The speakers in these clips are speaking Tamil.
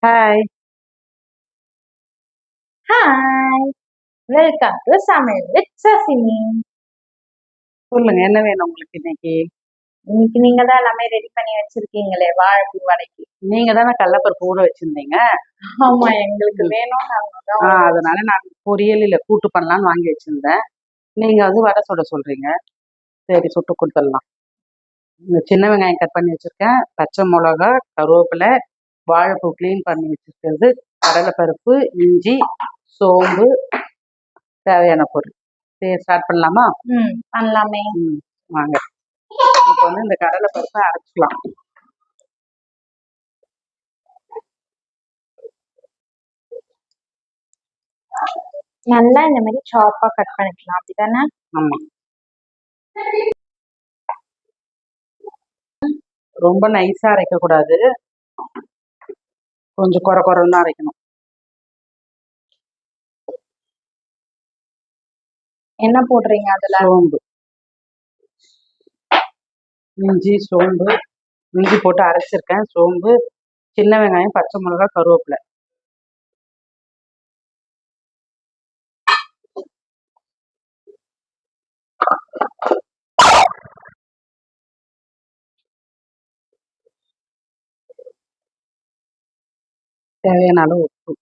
ஹாய். ஹாய், வெல்கம் டு சமையல் வித் சசினி. சொல்லுங்க, என்ன வேணும் உங்களுக்கு இன்னைக்கு? இன்னைக்கு நீங்க தான் எல்லாமே ரெடி பண்ணி வச்சிருக்கீங்களே வாழைப்பூ வடைக்கு. நீங்க தானே கடலப்பருப்பு ஊற வச்சிருந்தீங்க. ஆமா, எங்களுக்கு வேணும். அதனால நான் பொரியல் இல்லை கூட்டு பண்ணலான்னு வாங்கி வச்சிருந்தேன். நீங்க வந்து வடை சுட சொல்றீங்க. சரி, சுட்டு கொடுத்துடலாம். இந்த சின்ன வெங்காயம் கட் பண்ணி வச்சிருக்கேன், பச்சை மிளகா, கருவேப்பிலை, வாழைப்பூ க்ளீன் பண்ணி வச்சிருக்கிறது, கடலைப்பருப்பு, இஞ்சி, சோம்பு, தேவையான பொருள். சரி, ஸ்டார்ட் பண்ணலாமா? பண்ணலாமே. வாங்க. இப்போ வந்து இந்த கடலைப்பருப்பை அரைச்சிக்கலாம். நல்லா இந்த மாதிரி சாப்பா கட் பண்ணிக்கலாம், அப்படிதானே? ஆமா, ரொம்ப நைஸா அரைக்க கூடாது, கொஞ்சம் குறை குறைன்னு தான் அரைக்கணும். என்ன போடுறீங்க அதுல? சோம்பு, இஞ்சி, சோம்பு. இஞ்சி போட்டு அரைச்சிருக்கேன், சோம்பு, சின்ன வெங்காயம், பச்சை மிளகா, கருவேப்பிலை. தேவையான அளவு உப்பு.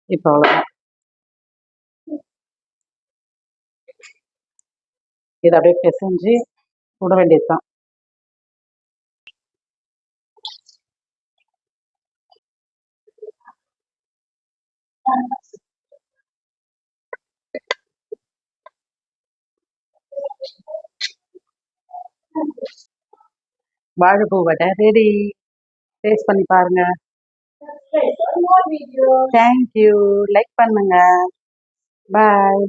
இப்போ அவ்வளோதான். இதை அப்படியே பிசைஞ்சு சுட வேண்டியதுதான். வாழைப்பூ வடை ரெடி. டேஸ்ட் பண்ணி பாருங்க. தேங்க்யூ. லைக் பண்ணுங்க. பாய்.